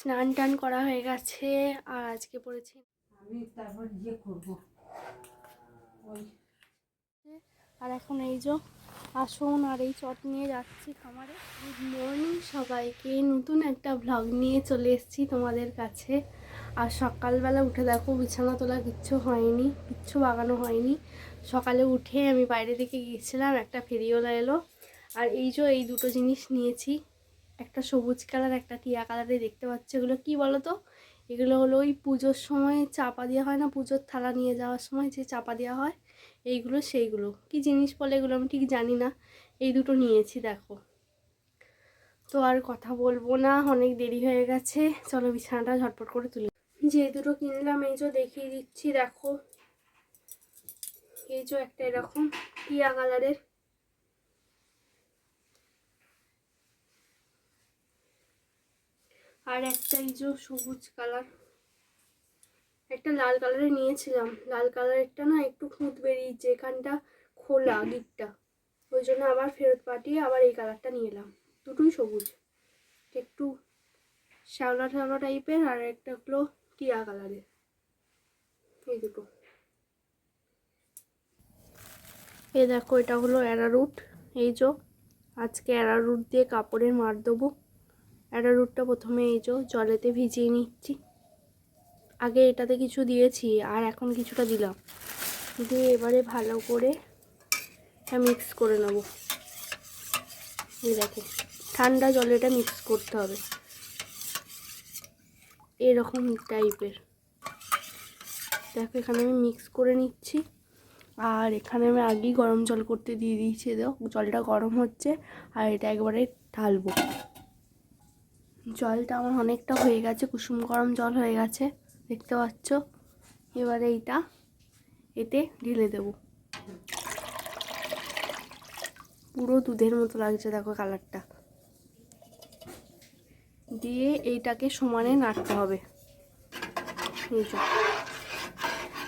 স্নান টান করা হয়ে গেছে আর আজকে পড়েছি আমি তারপর ইয়ে করবো ওই আর এখন এই যে আসুন আর এই চট নিয়ে যাচ্ছি খামারে। গুড মর্নিং সবাইকে, নতুন একটা ভ্লগ নিয়ে চলে এসেছি তোমাদের কাছে। আর সকালবেলা উঠে দেখো বিছানা তোলা কিচ্ছু হয়নি, কিচ্ছু বাগানো হয়নি। সকালে উঠে আমি বাইরে দিকে গিয়েছিলাম, একটা ফেরিওয়ালা এলো আর এই যে এই দুটো জিনিস নিয়েছি, একটা সবুজ কালার একটা টিয়া কালারে, দেখতে পাচ্ছ এগুলো কি বলো তো? এগুলো হলো ওই পুজোর সময় চাপা দেওয়া হয় না, পুজোর থালা নিয়ে যাওয়ার সময় যে চাপা দেওয়া হয় এইগুলো, সেইগুলো কি জিনিস বলে এগুলো আমি ঠিক জানি না। এই দুটো নিয়েছি দেখো। তো আর কথা বলবো না, অনেক দেরি হয়ে গেছে, চলো বিছানাটা ঝটপট করে তুলি। যে দুটো কিনলাম এই যে দেখিয়ে দিচ্ছি দেখো। এই যে একটা এরকম টিয়া কালারের, আর একটা এই যে সবুজ কালার, একটা লাল কালারের নিয়েছিলাম, লাল কালারেরটা না একটু খুঁত বেরিয়েছে, এখানটা খোলা দিকটা, ওই জন্য আবার ফেরত পাঠিয়ে আবার এই কালারটা নিয়ে এলাম। দুটোই সবুজ, একটু শ্যাওলা শ্যাওলা টাইপের, আর একটা হলো টিয়া কালারের, এই দুটো। এই দেখো এটা হলো অ্যারারুট, এই যে আজকে অ্যারারুট দিয়ে কাপড়ের মার দেবো। অ্যারারুটটা প্রথমে এই যে জলেতে ভিজিয়ে নিচ্ছি, আগে এটাতে কিছু দিয়েছি আর এখন কিছুটা দিলাম, দিয়ে এবারে ভালো করে এটা মিক্স করে নেব। এই দেখো ঠান্ডা জলে এটা মিক্স করতে হবে, এরকম টাইপের। দেখো এখানে আমি মিক্স করে নিচ্ছি, আর এখানে আমি আগেই গরম জল করতে দিয়ে দিয়েছি, দেখো জলটা গরম হচ্ছে আর এটা একবারে ঢালবো। জলটা আমার অনেকটা হয়ে গেছে, কুসুম গরম জল হয়ে গেছে দেখতে পাচ্ছ। এবারে এইটা এতে ঢেলে দেব, পুরো দুধের মতো লাগছে দেখো কালারটা। দিয়ে এইটাকে সমানে নাড়তে হবে,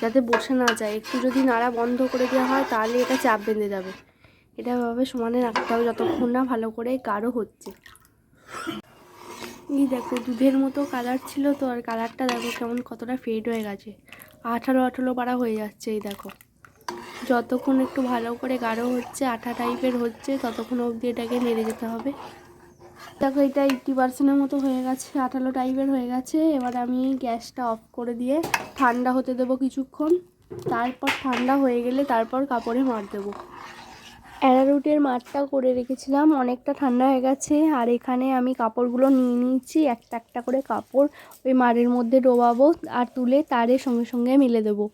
যাতে বসে না যায়। একটু যদি নাড়া বন্ধ করে দেওয়া হয় তাহলে এটা চাপ বেঁধে যাবে। এটা ভাবে সমানে রাখতে হবে যতক্ষণ না ভালো করে গাঢ় হচ্ছে। এই দেখো দুধের মতো কালার ছিল তো, আর কালারটা দেখো কেমন কতটা ফেড হয়ে গেছে, আঠালো আঠালো পাড়া হয়ে যাচ্ছে। এই দেখো যতক্ষণ একটু ভালো করে গাঢ় হচ্ছে, আঠা টাইপের হচ্ছে, ততক্ষণ অবধি এটাকে নেড়ে যেতে হবে। দেখো এটা 80% মতো হয়ে গেছে, আঠালো টাইপের হয়ে গেছে। এবার আমি গ্যাসটা অফ করে দিয়ে ঠান্ডা হতে দেবো কিছুক্ষণ, তারপর ঠান্ডা হয়ে গেলে তারপর কাপড়ে মার দেবো। অ্যারারুটের মারটা করে রেখেছিলাম, অনেকটা ঠান্ডা হয়ে গেছে। আর এখানে আমি কাপড়গুলো নিয়ে নিয়েছি, একটা একটা করে কাপড় ওই মারের মধ্যে ডোবাবো আর তুলে তারের সঙ্গে সঙ্গে মিলে দেবো।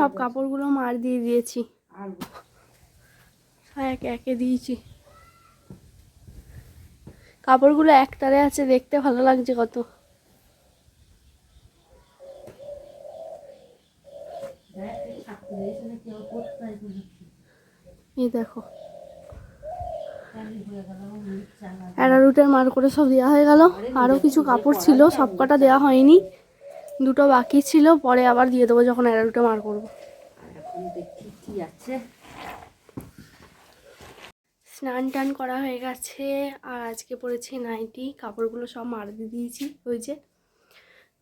সব কাপড়গুলো মার দিয়ে দিয়েছি, আর একে একে দিয়েছি। কাপড়গুলো একটারে আছে, দেখতে ভালো লাগছে কত। এই দেখো অ্যারারুটের মার করে সব দেওয়া হয়ে গেল। আরও কিছু কাপড় ছিল, সব কটা দেওয়া হয়নি, দুটো বাকি ছিল, পরে আবার দিয়ে দেবো যখন অ্যারারুটে মার করবো। এখন দেখি কি আছে। স্নান টান করা হয়ে গেছে, আর আজকে পরেছি নাইটি, কাপড়গুলো সব মার দিয়ে দিয়েছি ওই যে।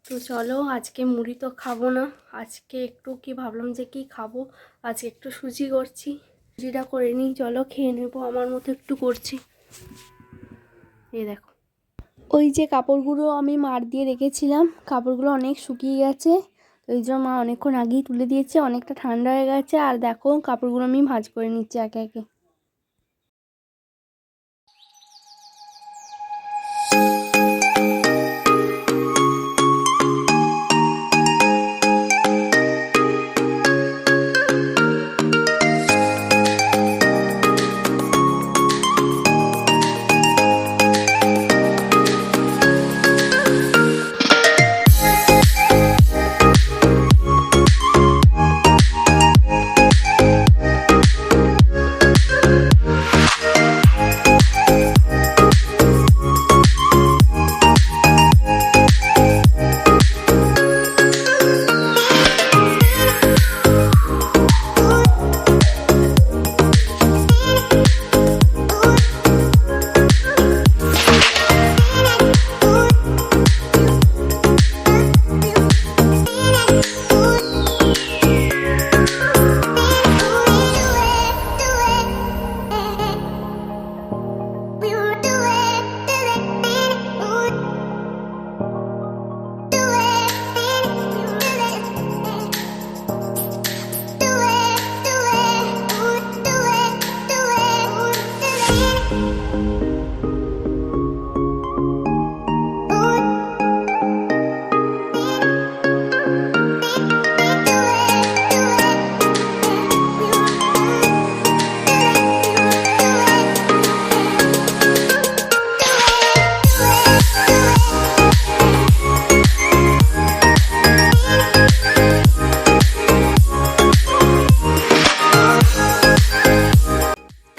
তো চলো, আজকে মুড়ি তো খাবো না, আজকে একটু কি ভাবলাম যে কি খাবো, আজকে একটু সুজি করছি, সুজিটা করে নিই, চলো খেয়ে নেবো। আমার মতো একটু করছি। এই দেখো, ওই যে কাপড়গুলো আমি মার দিয়ে রেখেছিলাম, কাপড়গুলো অনেক শুকিয়ে গেছে, ওই জন্য মা অনেকক্ষণ আগেই তুলে দিয়েছে, অনেকটা ঠান্ডা হয়ে গেছে। আর দেখো কাপড়গুলো আমি ভাঁজ করে নিচ্ছি একে একে।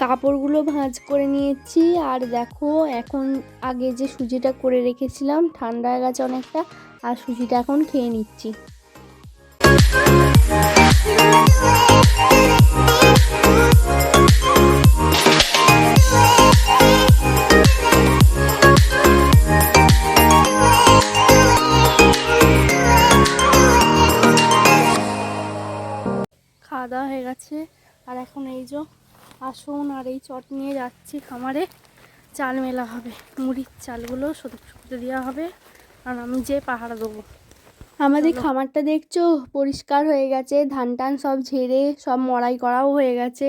কাপড়গুলো ভাঁজ করে নিয়েছি, আর দেখো এখন আগে যে সুজিটা করে রেখেছিলাম ঠান্ডা হয়ে গেছে অনেকটা, আর সুজিটা এখন খেয়ে নিচ্ছি। খাওয়া দাওয়া হয়ে গেছে, আর এখন এই যে আসুন আর এই চট নিয়ে যাচ্ছি খামারে, চাল মেলা হবে, মুড়ির চালগুলো শুকতে দেওয়া হবে, আর আমি যে পাহাড় দেবো। আমাদের খামারটা দেখছো পরিষ্কার হয়ে গেছে, ধান টান সব ঝেড়ে সব মড়াই করাও হয়ে গেছে,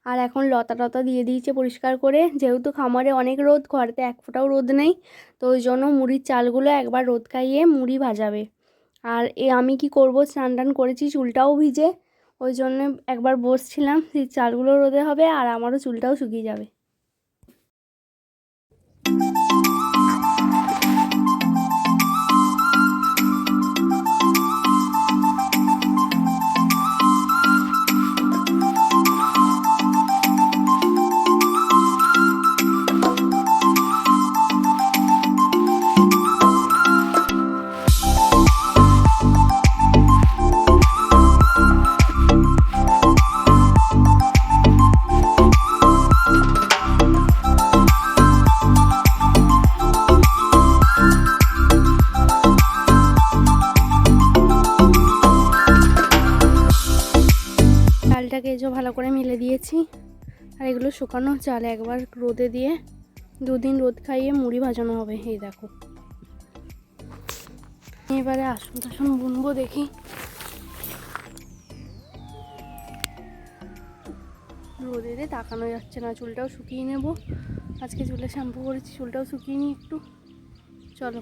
আর এখন লতা টতা দিয়ে দিয়েছে পরিষ্কার করে, যেহেতু খামারে অনেক রোদ, ঘরেতে এক ফোঁটাও রোদ নেই, তো ওই জন্য মুড়ির চালগুলো একবার রোদ খাইয়ে মুড়ি ভাজাবে। আর আমি কি করব, স্নান টান করেছি, চুলটাও ভিজে, ওই জন্য একবার বসছিলাম, সেই চালগুলো রোদে হবে আর আমারও চুলটাও শুকিয়ে যাবে। চালটাকে যে ভালো করে মিলে দিয়েছি, আর এগুলো শুকানো চাল একবার রোদে দিয়ে 2 দিন রোদ খাইয়ে মুড়ি ভাজানো হবে। এই দেখো, এবারে আসুন টাসুন বুনবো, দেখি রোদে দিয়ে তাকানো যাচ্ছে না, চুলটাও শুকিয়ে নেব, আজকে চুলে শ্যাম্পু করেছি, চুলটাও শুকিয়ে নিই একটু, চলো।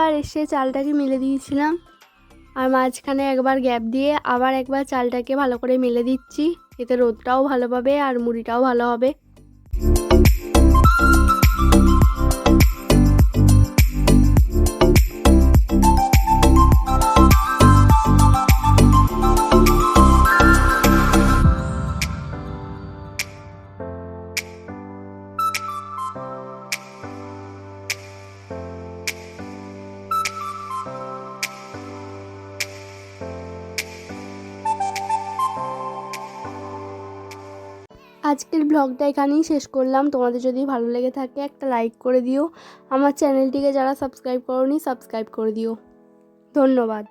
প্রথমবার এসে চালটাকে মেলে দিয়েছিলাম, আর মাঝখানে একবার গ্যাপ দিয়ে আবার একবার চালটাকে ভালো করে মেলে দিচ্ছি, এতে রোদটাও ভালো পাবে আর মুড়িটাও ভালো হবে। আজকের ব্লগটা এখানেই শেষ করলাম। তোমাদের যদি ভালো লেগে থাকে একটা লাইক করে দিও। আমার চ্যানেলটিকে যারা সাবস্ক্রাইব করোনি সাবস্ক্রাইব করে দিও। ধন্যবাদ।